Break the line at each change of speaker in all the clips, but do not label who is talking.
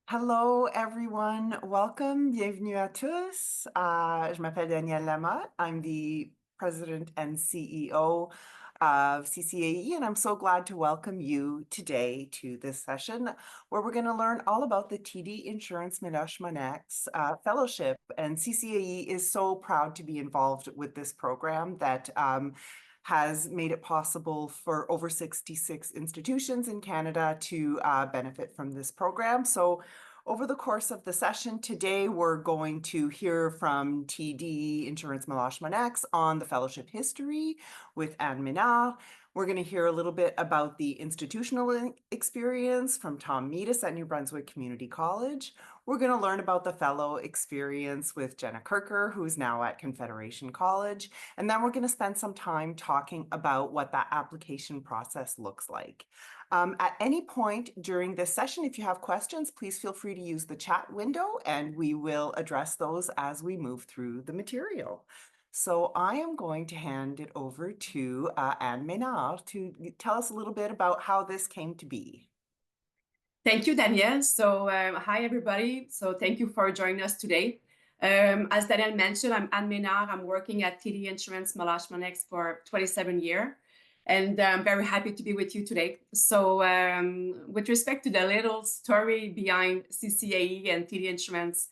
Hello everyone, welcome, bienvenue à tous. Je m'appelle Danielle Lamothe. I'm the president and CEO of CCAE, and I'm so glad to welcome you today to this session where we're going to learn all about the TD Insurance Meloche Monnex Fellowship. And CCAE is so proud to be involved with this program that has made it possible for over 66 institutions in Canada to benefit from this program. So over the course of the session today, we're going to hear from TD Insurance Meloche Monnex on the fellowship history with Anne Menard. We're going to hear a little bit about the institutional experience from Tom Meadus at New Brunswick Community College. We're going to learn about the fellow experience with Jenna Kirker, who's now at Confederation College. And then we're going to spend some time talking about what that application process looks like. At any point during this session, if you have questions, please feel free to use the chat window and we will address those as we move through the material. So I am going to hand it over to Anne Menard to tell us a little bit about how this came to be.
Thank you, Danielle. So hi, everybody. So thank you for joining us today. As Danielle mentioned, I'm Anne Menard. I'm working at TD Insurance Meloche Monnex for 27 years. And I'm very happy to be with you today. So with respect to the little story behind CCAE and TD Insurance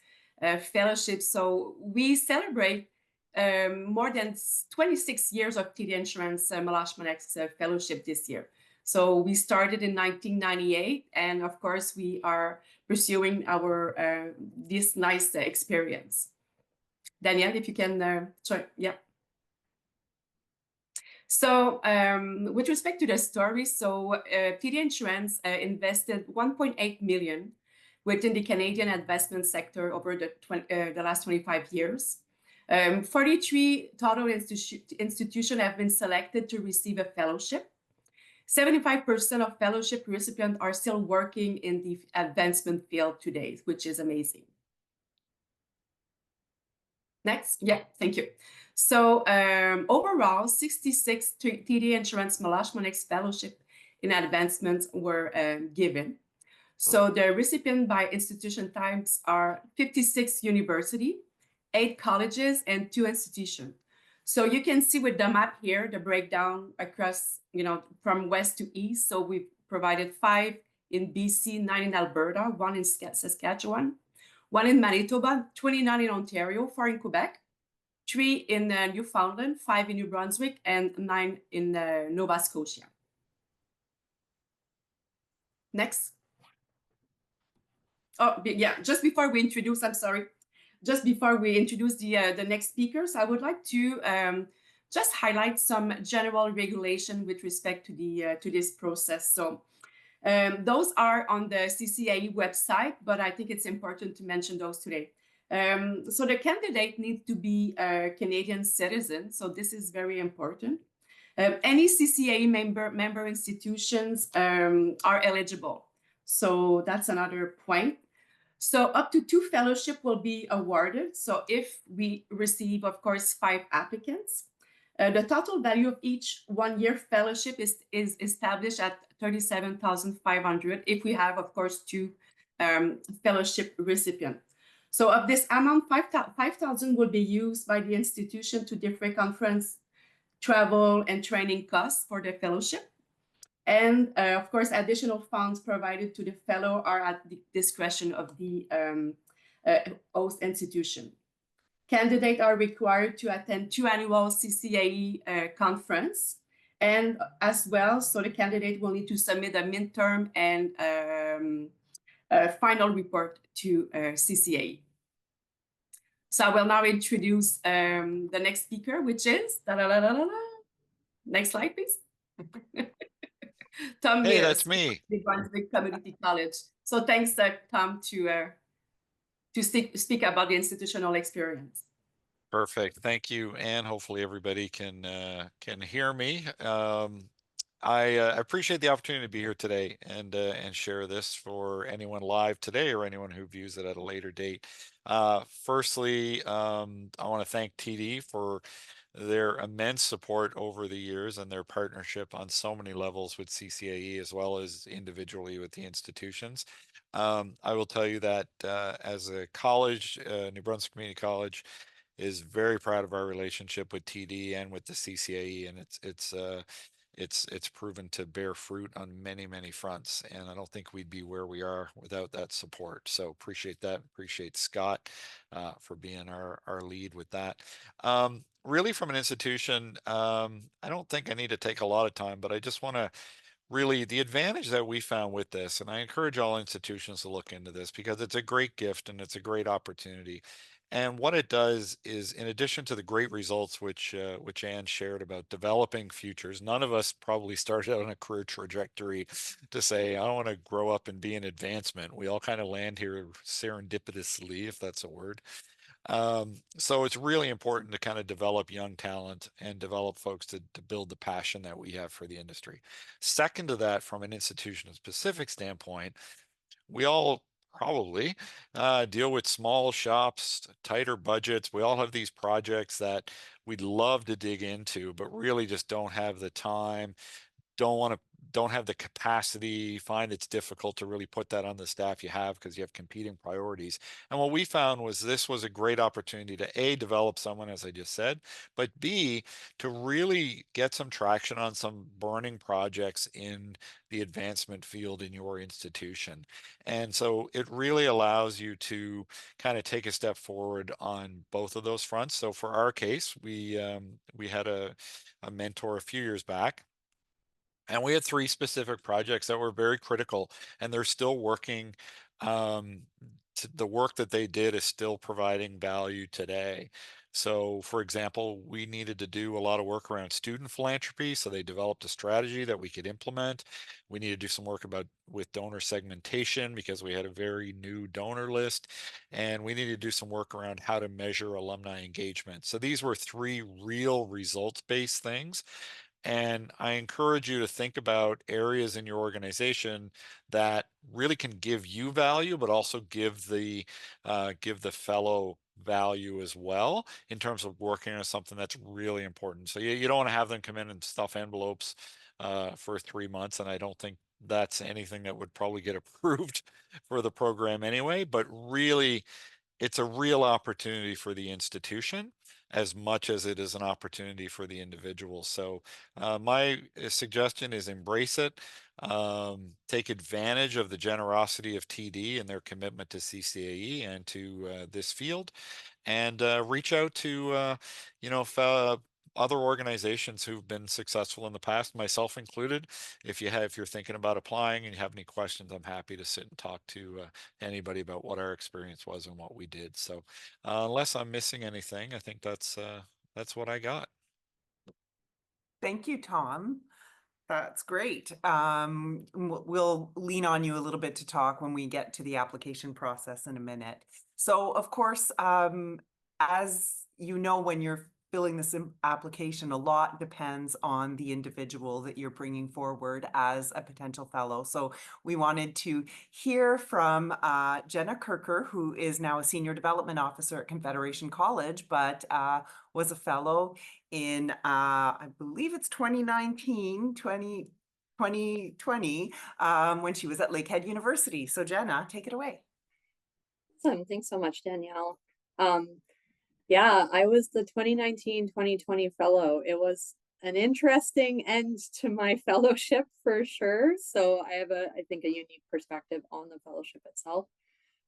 Fellowship, so we celebrate more than 26 years of TD Insurance Meloche Monnex Fellowship this year. So we started in 1998, and of course we are pursuing our this nice experience. Danielle, if you can, sorry, yeah. So with respect to the story, so TD Insurance invested 1.8 million within the Canadian investment sector over the last 25 years. 43 total institutions have been selected to receive a fellowship. 75% of fellowship recipients are still working in the advancement field today, which is amazing. Next, yeah, thank you. So overall, 66 TD Insurance Meloche Monnex Fellowship in advancements were given. So the recipient by institution types are 56 universities, 8 colleges, and 2 institutions. So you can see with the map here, the breakdown across, from west to east. So we've provided 5 in BC, 9 in Alberta, 1 in Saskatchewan, 1 in Manitoba, 29 in Ontario, 4 in Quebec, 3 in Newfoundland, 5 in New Brunswick, and 9 in Nova Scotia. Next. Oh, yeah, just before we introduce, I'm sorry. Just before we introduce the next speakers, I would like to just highlight some general regulation with respect to this process. So those are on the CCAE website, but I think it's important to mention those today. So the candidate needs to be a Canadian citizen. So this is very important. Any CCAE member institutions are eligible. So that's another point. So up to 2 fellowships will be awarded. So if we receive, of course, 5 applicants, the total value of each one-year fellowship is established at $37,500 if we have, of course, 2 fellowship recipients. So of this amount, $5,000 will be used by the institution to defray conference, travel, and training costs for the fellowship. And of course, additional funds provided to the fellow are at the discretion of the host institution. Candidates are required to attend 2 annual CCAE conference, and as well, so the candidate will need to submit a midterm and a final report to CCAE. So I will now introduce the next speaker, which is next slide, please. Tom
Hey,
Meadus,
that's me.
New Brunswick Community College. So thanks, Tom, to speak about the institutional experience.
Perfect. Thank you. And hopefully everybody can hear me. I appreciate the opportunity to be here today and share this for anyone live today or anyone who views it at a later date. Firstly, I want to thank TD for their immense support over the years and their partnership on so many levels with CCAE as well as individually with the institutions. I will tell you that as a college, New Brunswick Community College is very proud of our relationship with TD and with the CCAE, and it's proven to bear fruit on many fronts, and I don't think we'd be where we are without that support. So appreciate that. Appreciate Scott for being our lead with that. Really, from an institution, I don't think I need to take a lot of time, but I just want to really, the advantage that we found with this, and I encourage all institutions to look into this because it's a great gift and it's a great opportunity. And what it does is, in addition to the great results which Anne shared about developing futures, none of us probably started out on a career trajectory to say, I want to grow up and be in advancement. We all kind of land here serendipitously, if that's a word. So it's really important to kind of develop young talent and develop folks to build the passion that we have for the industry. Second to that, from an institution specific standpoint, we all probably deal with small shops, tighter budgets. We all have these projects that we'd love to dig into, but really just don't have the time, don't have the capacity, find it's difficult to really put that on the staff you have because you have competing priorities. And what we found was this was a great opportunity to A, develop someone, as I just said, but B, to really get some traction on some burning projects in the advancement field in your institution. And so it really allows you to kind of take a step forward on both of those fronts. So for our case, we had a mentor a few years back, and we had 3 specific projects that were very critical, and they're still working. The work that they did is still providing value today. So, for example, we needed to do a lot of work around student philanthropy, so they developed a strategy that we could implement. We needed to do some work with donor segmentation because we had a very new donor list, and we needed to do some work around how to measure alumni engagement. So these were 3 real results-based things. And I encourage you to think about areas in your organization that really can give you value, but also give the fellow value as well in terms of working on something that's really important. So you don't want to have them come in and stuff envelopes for 3 months, and I don't think that's anything that would probably get approved for the program anyway. But really, it's a real opportunity for the institution as much as it is an opportunity for the individual. So my suggestion is embrace it. Take advantage of the generosity of TD and their commitment to CCAE and to this field, and reach out to other organizations who've been successful in the past, myself included. If you're thinking about applying and you have any questions, I'm happy to sit and talk to anybody about what our experience was and what we did. So unless I'm missing anything, I think that's what I got.
Thank you, Tom. That's great. We'll lean on you a little bit to talk when we get to the application process in a minute. So, of course, as you know, when you're filling this application, a lot depends on the individual that you're bringing forward as a potential fellow. So we wanted to hear from Jenna Kirker, who is now a Senior Development Officer at Confederation College, but was a fellow in, I believe it's 2020, when she was at Lakehead University. So Jenna, take it away.
Awesome. Thanks so much, Danielle. Yeah, I was the 2019-2020 fellow. It was an interesting end to my fellowship for sure. So I have I think, a unique perspective on the fellowship itself.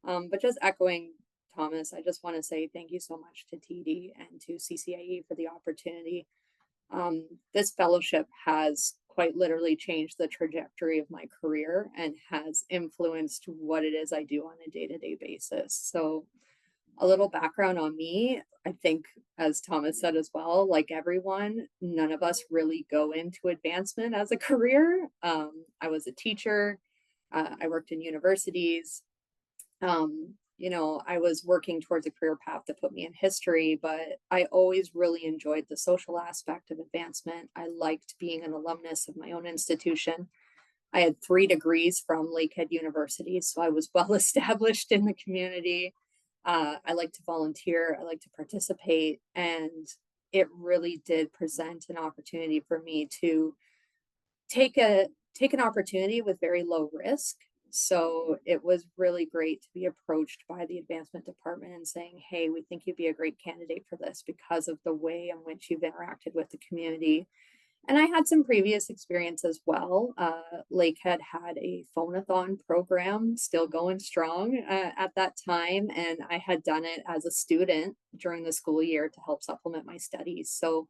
But just echoing Thomas, I just want to say thank you so much to TD and to CCAE for the opportunity. This fellowship has quite literally changed the trajectory of my career and has influenced what it is I do on a day-to-day basis. So a little background on me, I think, as Thomas said as well, like everyone, none of us really go into advancement as a career. I was a teacher. I worked in universities. I was working towards a career path that put me in history, but I always really enjoyed the social aspect of advancement. I liked being an alumnus of my own institution. I had 3 degrees from Lakehead University, so I was well established in the community. I like to volunteer, I like to participate, and it really did present an opportunity for me to take an opportunity with very low risk. So it was really great to be approached by the advancement department and saying, hey, we think you'd be a great candidate for this because of the way in which you've interacted with the community. And I had some previous experience as well. Lake had a phone-a-thon program still going strong at that time. And I had done it as a student during the school year to help supplement my studies. So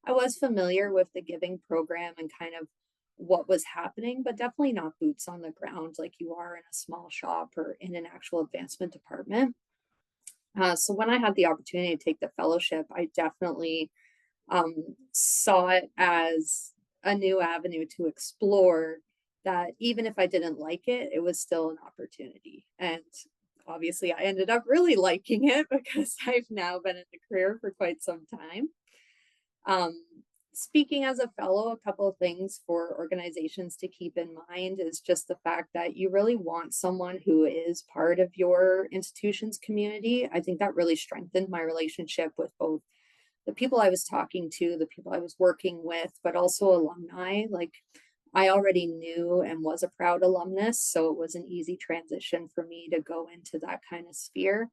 I was familiar with the giving program and kind of what was happening, but definitely not boots on the ground like you are in a small shop or in an actual advancement department. So when I had the opportunity to take the fellowship, I definitely saw it as a new avenue to explore, that even if I didn't like it, it was still an opportunity. And obviously I ended up really liking it because I've now been in the career for quite some time. Speaking as a fellow, a couple of things for organizations to keep in mind is just the fact that you really want someone who is part of your institution's community. I think that really strengthened my relationship with both the people I was talking to, the people I was working with, but also alumni. Like, I already knew and was a proud alumnus, so it was an easy transition for me to go into that kind of sphere.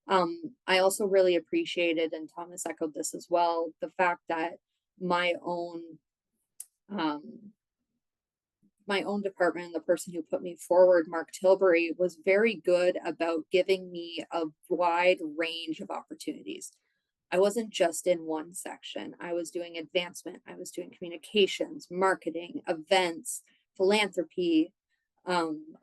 I also really appreciated, and Thomas echoed this as well, the fact that my own department, the person who put me forward, Mark Tilbury, was very good about giving me a wide range of opportunities. I wasn't just in one section. I was doing advancement, I was doing communications, marketing, events, philanthropy,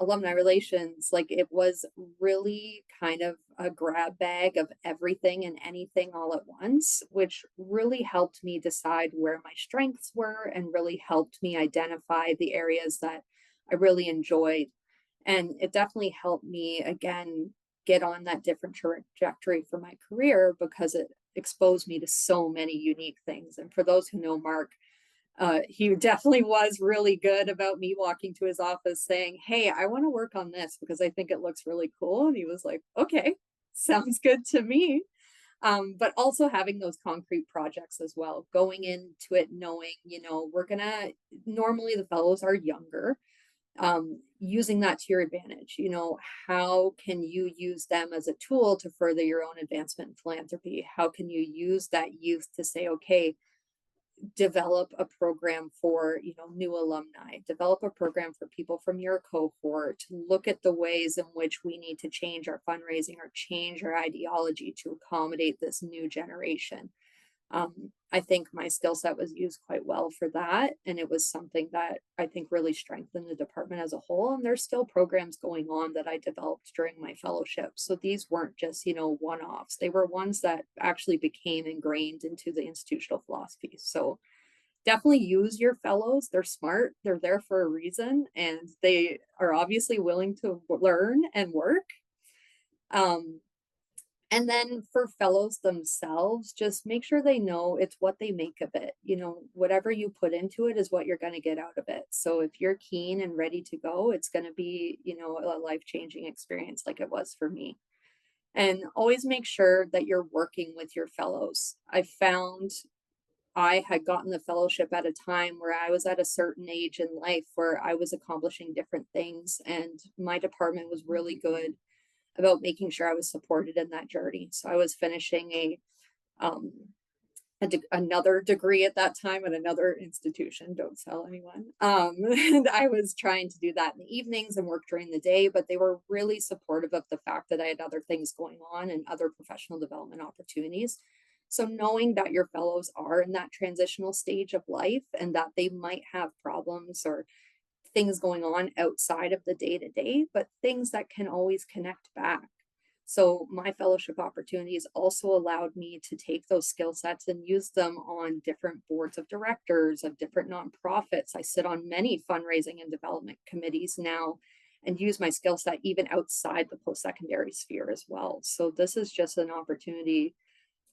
alumni relations. Like, it was really kind of a grab bag of everything and anything all at once, which really helped me decide where my strengths were and really helped me identify the areas that I really enjoyed. And it definitely helped me, again, get on that different trajectory for my career because it exposed me to so many unique things. And for those who know Mark, he definitely was really good about me walking to his office saying, hey, I want to work on this because I think it looks really cool. And he was like, okay, sounds good to me. But also having those concrete projects as well, going into it knowing, normally the fellows are younger, using that to your advantage. How can you use them as a tool to further your own advancement in philanthropy? How can you use that youth to say, okay, develop a program for new alumni, develop a program for people from your cohort, look at the ways in which we need to change our fundraising or change our ideology to accommodate this new generation. I think my skill set was used quite well for that, and it was something that I think really strengthened the department as a whole. And there's still programs going on that I developed during my fellowship, so these weren't just one-offs. They were ones that actually became ingrained into the institutional philosophy. So definitely use your fellows. They're smart, they're there for a reason, and they are obviously willing to learn and work. And then for fellows themselves, just make sure they know it's what they make of it. Whatever you put into it is what you're going to get out of it. So if you're keen and ready to go, it's going to be, a life-changing experience like it was for me. And always make sure that you're working with your fellows. I found I had gotten the fellowship at a time where I was at a certain age in life where I was accomplishing different things, and my department was really good about making sure I was supported in that journey. So I was finishing another degree at that time at another institution. Don't tell anyone. And I was trying to do that in the evenings and work during the day, but they were really supportive of the fact that I had other things going on and other professional development opportunities. So knowing that your fellows are in that transitional stage of life and that they might have problems or things going on outside of the day-to-day, but things that can always connect back. So my fellowship opportunities also allowed me to take those skill sets and use them on different boards of directors of different nonprofits. I sit on many fundraising and development committees now and use my skill set even outside the post-secondary sphere as well. So this is just an opportunity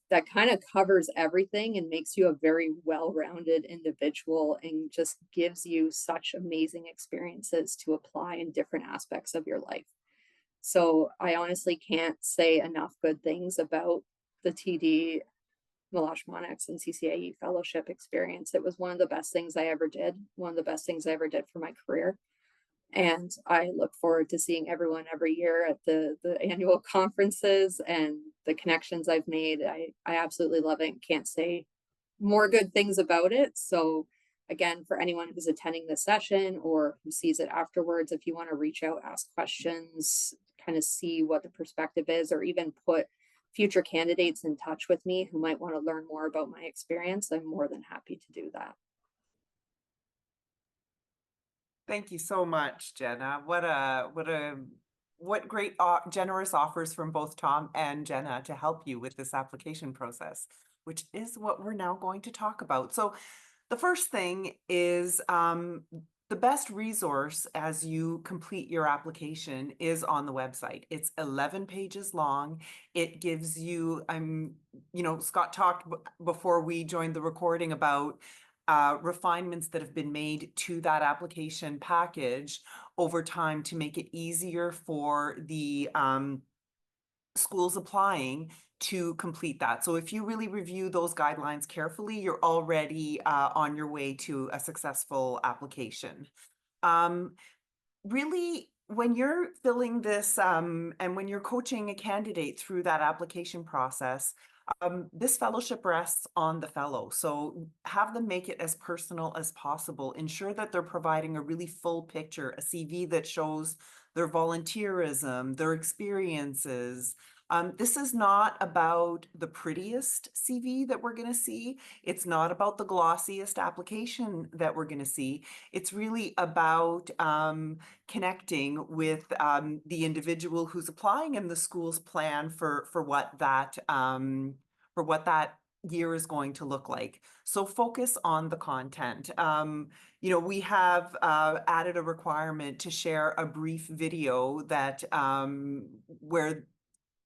that kind of covers everything and makes you a very well-rounded individual and just gives you such amazing experiences to apply in different aspects of your life. So I honestly can't say enough good things about the TD Meloche, Monnex, and CCAE fellowship experience. It was one of the best things I ever did, one of the best things I ever did for my career. And I look forward to seeing everyone every year at the annual conferences and the connections I've made. I absolutely love it and can't say more good things about it. So again, for anyone who's attending the session or who sees it afterwards, if you want to reach out, ask questions, kind of see what the perspective is, or even put future candidates in touch with me who might want to learn more about my experience, I'm more than happy to do that.
Thank you so much, Jenna. What great generous offers from both Tom and Jenna to help you with this application process, which is what we're now going to talk about. So the first thing is the best resource as you complete your application is on the website. It's 11 pages long. It gives you, Scott talked before we joined the recording about refinements that have been made to that application package over time to make it easier for the schools applying to complete that. So if you really review those guidelines carefully, you're already on your way to a successful application. Really, when you're filling this and when you're coaching a candidate through that application process, this fellowship rests on the fellow. So have them make it as personal as possible. Ensure that they're providing a really full picture, a CV that shows their volunteerism, their experiences. This is not about the prettiest CV that we're going to see. It's not about the glossiest application that we're going to see. It's really about connecting with the individual who's applying and the school's plan for what that year is going to look like. So focus on the content. We have added a requirement to share a brief video that where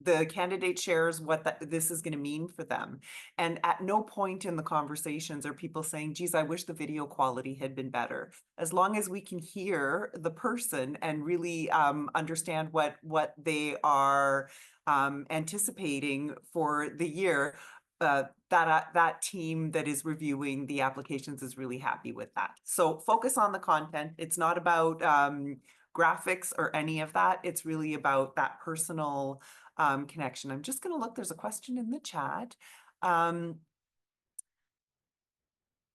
the candidate shares what this is going to mean for them. And at no point in the conversations are people saying, geez, I wish the video quality had been better. As long as we can hear the person and really understand what they are anticipating for the year, that team that is reviewing the applications is really happy with that. So focus on the content. It's not about graphics or any of that. It's really about that personal connection. I'm just going to look. There's a question in the chat.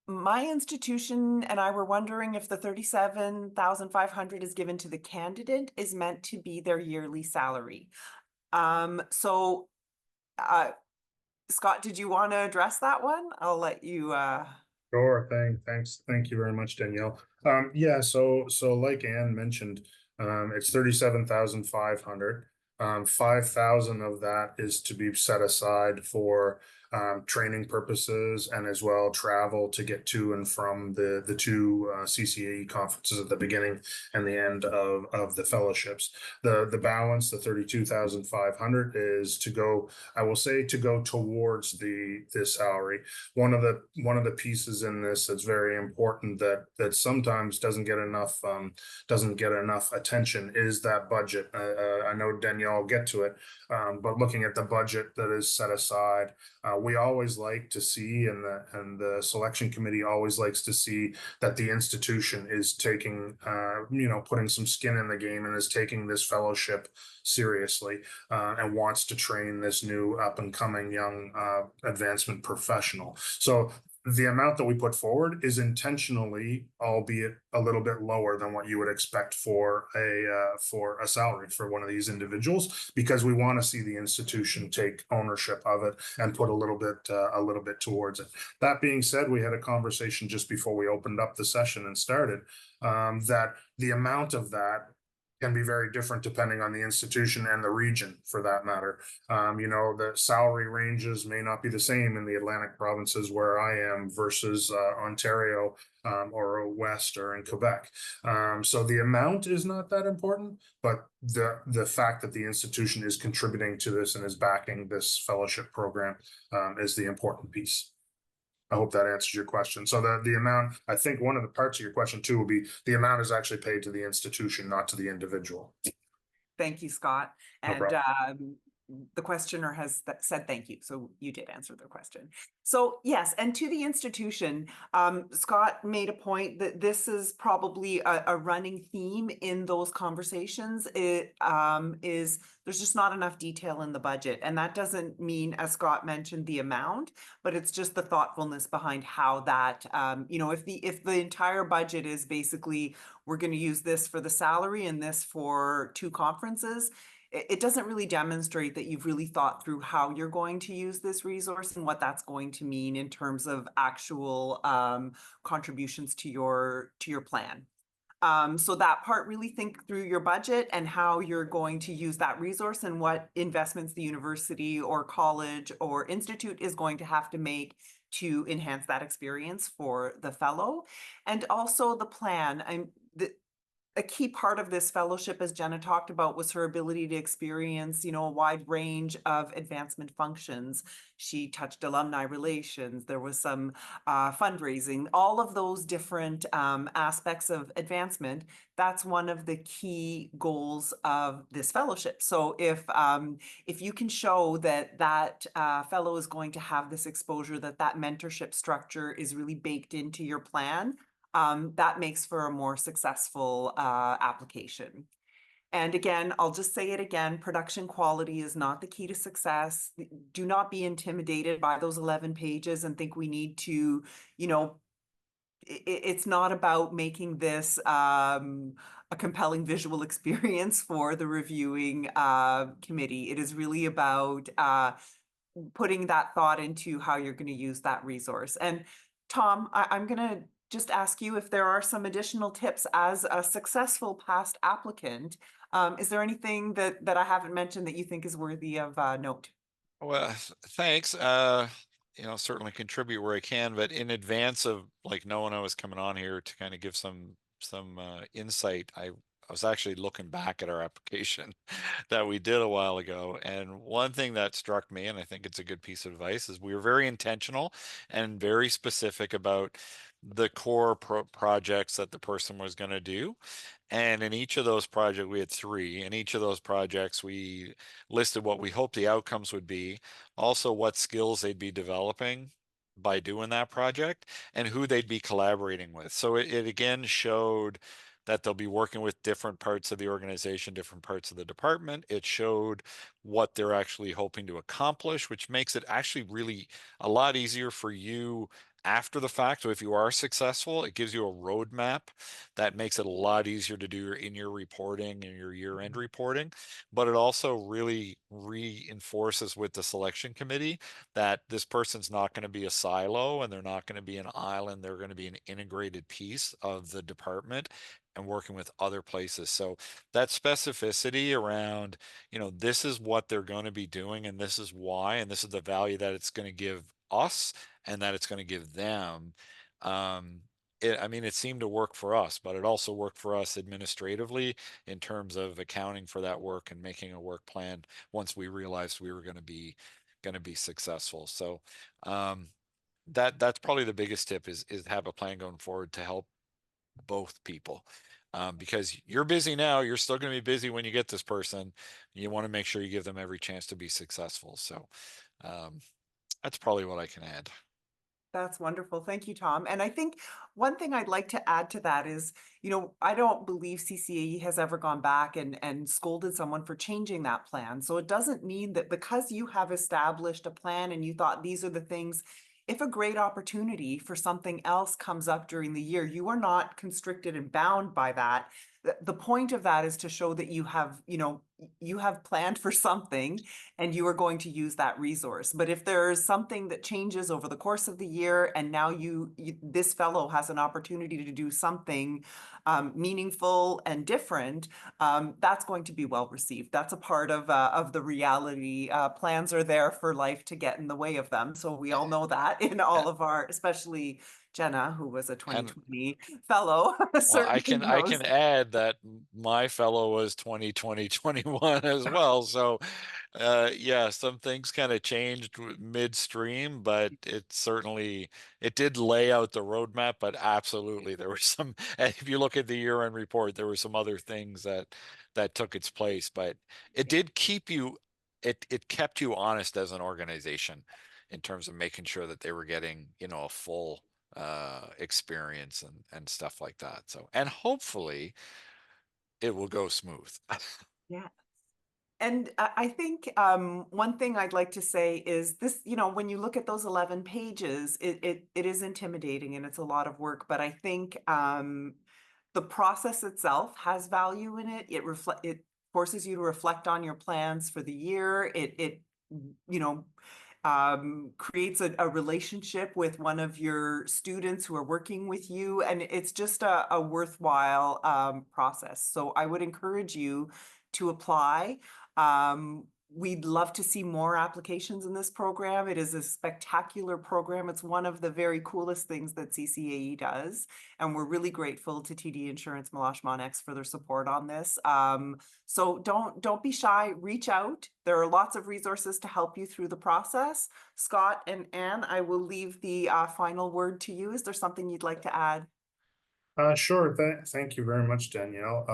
My institution and I were wondering if the $37,500 is given to the candidate is meant to be their yearly salary. Scott, did you want to address that one? I'll let you.
Sure. Thanks. Thank you very much, Danielle. Yeah. So like Anne mentioned, it's 37,500. 5,000 of that is to be set aside for training purposes and as well travel to get to and from the two CCAE conferences at the beginning and the end of the fellowships. The balance, the 32,500, is to go, I will say, to go towards the salary. One of the pieces in this that's very important that sometimes doesn't get enough attention is that budget. I know Danielle will get to it, but looking at the budget that is set aside, we always like to see, and the selection committee always likes to see, that the institution is taking, putting some skin in the game and is taking this fellowship seriously and wants to train this new up and coming young advancement professional. So the amount that we put forward is intentionally, albeit a little bit lower than what you would expect for a salary for one of these individuals, because we want to see the institution take ownership of it and put a little bit towards it. That being said, we had a conversation just before we opened up the session and started that the amount of that can be very different depending on the institution and the region, for that matter. The salary ranges may not be the same in the Atlantic provinces where I am versus Ontario or West or in Quebec. So the amount is not that important, but the fact that the institution is contributing to this and is backing this fellowship program is the important piece. I hope that answers your question. So the amount, I think one of the parts of your question too will be the amount is actually paid to the institution, not to the individual.
Thank you, Scott.
No
and the questioner has said thank you, so you did answer their question. So yes, and to the institution, Scott made a point that this is probably a running theme in those conversations. It is there's just not enough detail in the budget, and that doesn't mean, as Scott mentioned, the amount, but it's just the thoughtfulness behind how that if the entire budget is basically we're going to use this for the salary and this for 2 conferences, it doesn't really demonstrate that you've really thought through how you're going to use this resource and what that's going to mean in terms of actual contributions to your plan. So that part, really think through your budget and how you're going to use that resource and what investments the university or college or institute is going to have to make to enhance that experience for the fellow. And also the plan. A key part of this fellowship, as Jenna talked about, was her ability to experience, a wide range of advancement functions. She touched alumni relations. There was some fundraising, all of those different aspects of advancement. That's one of the key goals of this fellowship. So if you can show that fellow is going to have this exposure, that mentorship structure is really baked into your plan, that makes for a more successful application. And again, I'll just say it again, production quality is not the key to success. Do not be intimidated by those 11 pages and think we need to, it's not about making this a compelling visual experience for the reviewing committee. It is really about putting that thought into how you're going to use that resource. And Tom, I'm going to just ask you if there are some additional tips as a successful past applicant. Is there anything that I haven't mentioned that you think is worthy of note?
Well, thanks. Certainly contribute where I can, but in advance of knowing I was coming on here to kind of give some insight, I was actually looking back at our application that we did a while ago. And one thing that struck me, and I think it's a good piece of advice, is we were very intentional and very specific about the core projects that the person was going to do. And in each of those projects, we had 3. In each of those projects, we listed what we hoped the outcomes would be, also what skills they'd be developing by doing that project, and who they'd be collaborating with. So it again showed that they'll be working with different parts of the organization, different parts of the department. It showed what they're actually hoping to accomplish, which makes it actually really a lot easier for you after the fact. So if you are successful, it gives you a roadmap that makes it a lot easier to do in your reporting and your year-end reporting. But it also really reinforces with the selection committee that this person's not going to be a silo and they're not going to be an island. They're going to be an integrated piece of the department and working with other places. So that specificity around, this is what they're going to be doing and this is why, and this is the value that it's going to give us and that it's going to give them. It seemed to work for us, but it also worked for us administratively in terms of accounting for that work and making a work plan once we realized we were going to be successful. So that's probably the biggest tip is have a plan going forward to help both people. Because you're busy now, you're still going to be busy when you get this person. You want to make sure you give them every chance to be successful. So that's probably what I can add.
That's wonderful. Thank you, Tom. And I think one thing I'd like to add to that is, I don't believe CCAE has ever gone back and scolded someone for changing that plan. So it doesn't mean that because you have established a plan and you thought these are the things, if a great opportunity for something else comes up during the year, you are not constricted and bound by that. The point of that is to show that you have planned for something and you are going to use that resource. But if there's something that changes over the course of the year and now this fellow has an opportunity to do something meaningful and different, that's going to be well received. That's a part of the reality. Plans are there for life to get in the way of them. So we all know that in all of our, especially Jenna, who was a 2020 fellow.
Well, I can add that my fellow was 2020-21 as well. So yeah, some things kind of changed midstream, but it did lay out the roadmap. But absolutely, there were some. If you look at the year-end report, there were some other things that took its place. But it did keep you it kept you honest as an organization in terms of making sure that they were getting, you know, a full experience and stuff like that. So, and hopefully it will go smooth.
Yeah. And I think one thing I'd like to say is this, you know, when you look at those 11 pages, it is intimidating and it's a lot of work, but I think the process itself has value in it. It forces you to reflect on your plans for the year. It you know, creates a relationship with one of your students who are working with you, and it's just a worthwhile process. So I would encourage you to apply. We'd love to see more applications in this program. It is a spectacular program. It's one of the very coolest things that CCAE does. And we're really grateful to TD Insurance, Meloche, Monnex for their support on this. So don't be shy, reach out. There are lots of resources to help you through the process. Scott and Anne, I will leave the final word to you. Is there something you'd like to add?
Sure. Thank you very much, Danielle.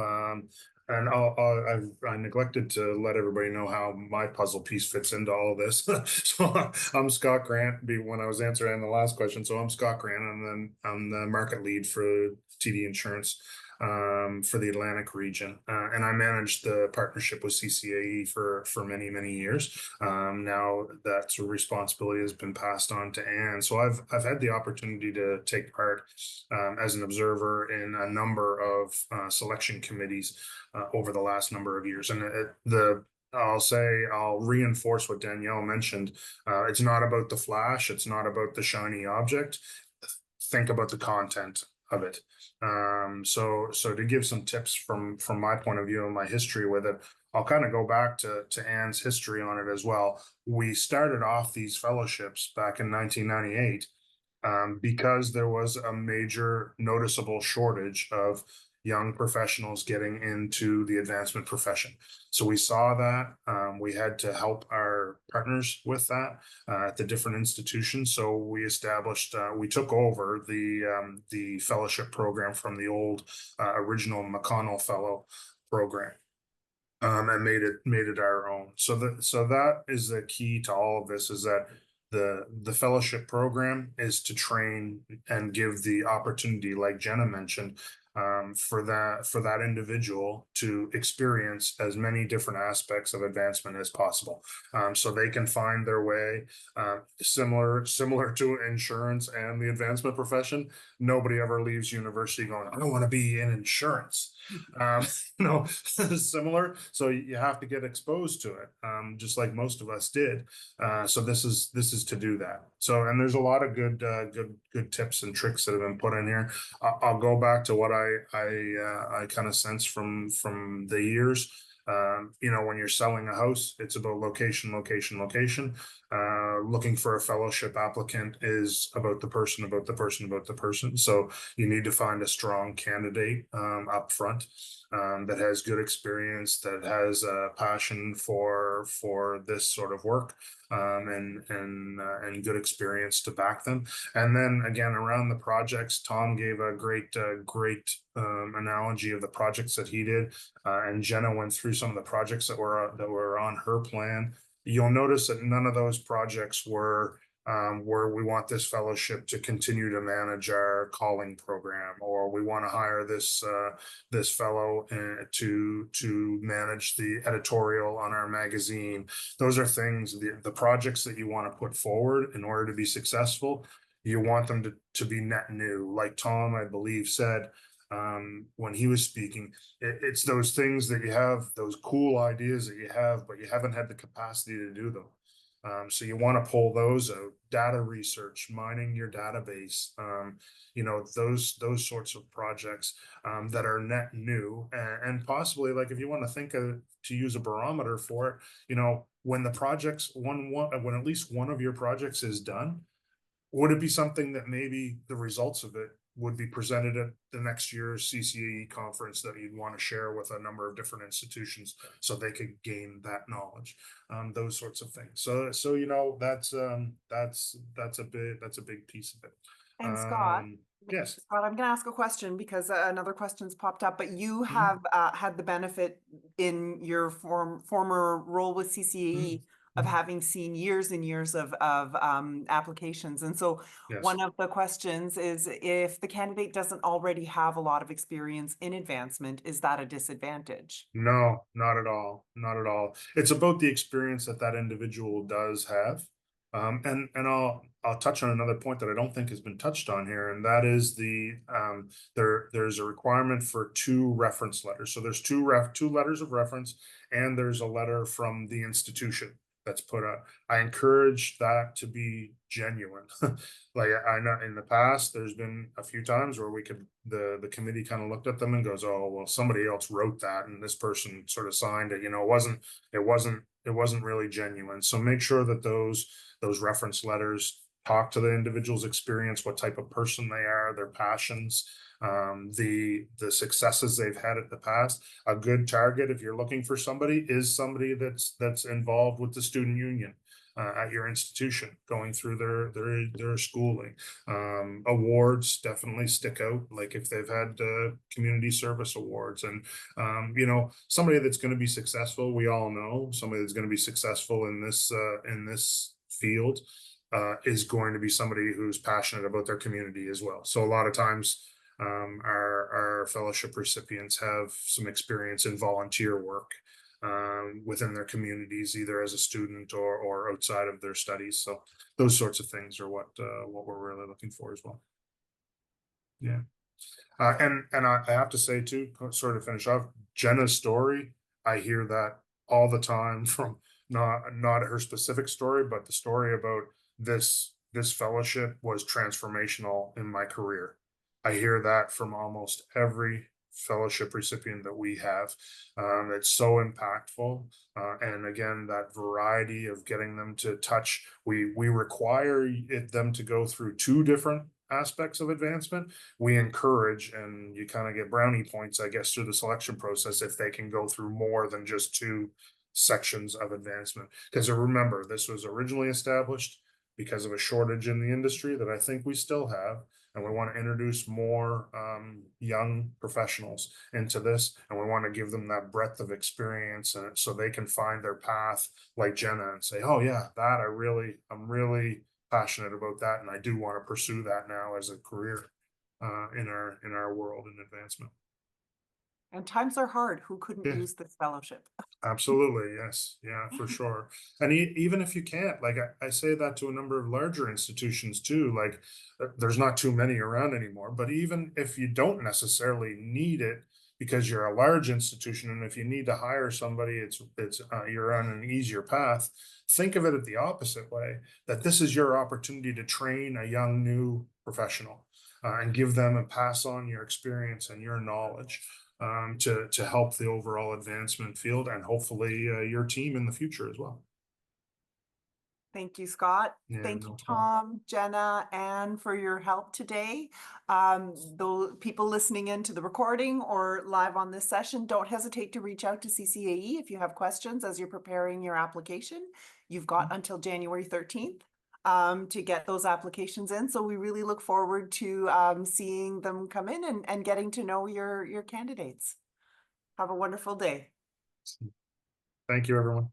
And I neglected to let everybody know how my puzzle piece fits into all of this. So I'm Scott Grant, when I was answering the last question. So I'm Scott Grant, and then I'm the market lead for TD Insurance for the Atlantic region. And I managed the partnership with CCAE for many, many years. Now that responsibility has been passed on to Anne. So I've had the opportunity to take part as an observer in a number of selection committees over the last number of years. And I'll reinforce what Danielle mentioned. It's not about the flash. It's not about the shiny object. Think about the content of it. So to give some tips from my point of view and my history with it, I'll kind of go back to Anne's history on it as well. We started off these fellowships back in 1998 because there was a major noticeable shortage of young professionals getting into the advancement profession. So we saw that. We had to help our partners with that at the different institutions. So we took over the fellowship program from the old original McConnell Fellow program. And made it our own. So that is the key to all of this, is that the fellowship program is to train and give the opportunity, like Jenna mentioned, for that individual to experience as many different aspects of advancement as possible, so they can find their way. Similar to insurance and the advancement profession, nobody ever leaves university going, I don't want to be in insurance. Similar. So you have to get exposed to it, just like most of us did. So this is to do that. So, and there's a lot of good tips and tricks that have been put in here. I'll go back to what I kind of sense from the years. When you're selling a house, it's about location. Looking for a fellowship applicant is about the person. So you need to find a strong candidate up front that has good experience, that has a passion for this sort of work, and good experience to back them. And then again, around the projects, Tom gave a great analogy of the projects that he did, and Jenna went through some of the projects that were on her plan. You'll notice that none of those projects were where we want this fellowship to continue to manage our calling program, or we want to hire this fellow to manage the editorial on our magazine. Those are things, the projects that you want to put forward in order to be successful. You want them to be net new, like Tom, I believe, said when he was speaking. It's those things that you have, those cool ideas that you have, but you haven't had the capacity to do them. So you want to pull those out, data research, mining your database, those sorts of projects that are net new, and possibly, like, if you want to think of, to use a barometer for it, when the projects, when at least one of your projects is done, would it be something that maybe the results of it would be presented at the next year's CCAE conference that you'd want to share with a number of different institutions so they could gain that knowledge, those sorts of things. So that's a big piece of it.
And Scott,
Yes.
Scott, I'm going to ask a question because another question's popped up, but you
Mhm.
have had the benefit in your former role with CCAE of
Mhm.
having seen years and years of applications. And so
Yes.
one of the questions is, if the candidate doesn't already have a lot of experience in advancement, is that a disadvantage?
No, not at all. Not at all. It's about the experience that that individual does have. And I'll touch on another point that I don't think has been touched on here, and that is there's a requirement for 2 reference letters. So there's 2 letters of reference, and there's a letter from the institution that's put out. I encourage that to be genuine. Like, I know in the past, there's been a few times where the committee kind of looked at them and goes, oh, well, somebody else wrote that and this person sort of signed it. It wasn't really genuine. So make sure that those reference letters talk to the individual's experience, what type of person they are, their passions, the successes they've had at the past. A good target, if you're looking for somebody, is somebody that's involved with the student union at your institution, going through their schooling. Awards definitely stick out, like if they've had community service awards, and somebody that's going to be successful. We all know somebody that's going to be successful in this field is going to be somebody who's passionate about their community as well. So a lot of times our fellowship recipients have some experience in volunteer work within their communities, either as a student or outside of their studies. So those sorts of things are what we're really looking for as well. Yeah. And I have to say too, sort of finish off, Jenna's story, I hear that all the time from not her specific story, but the story about this fellowship was transformational in my career. I hear that from almost every fellowship recipient that we have. It's so impactful. And again, that variety of getting them to touch, we require them to go through 2 different aspects of advancement. We encourage, and you kind of get brownie points, I guess, through the selection process if they can go through more than just 2 sections of advancement. Because remember, this was originally established because of a shortage in the industry that I think we still have. And we want to introduce more young professionals into this, and we want to give them that breadth of experience, and so they can find their path, like Jenna, and say, oh yeah, I'm really passionate about that, and I do want to pursue that now as a career in our world in advancement.
And times are hard. Who couldn't
Yeah.
use this fellowship?
Absolutely, yes, yeah, for sure. And even if you can't, like I say that to a number of larger institutions too, like there's not too many around anymore, but even if you don't necessarily need it because you're a large institution, and if you need to hire somebody, it's you're on an easier path. Think of it the opposite way, that this is your opportunity to train a young new professional and give them and pass on your experience and your knowledge to help the overall advancement field, and hopefully your team in the future as well.
Thank you, Scott.
Yeah,
Thank you,
no problem.
Tom, Jenna, and for your help today. The people listening in to the recording or live on this session, don't hesitate to reach out to CCAE if you have questions as you're preparing your application. You've got until January 13th to get those applications in. So we really look forward to seeing them come in and getting to know your candidates. Have a wonderful day.
Thank you, everyone.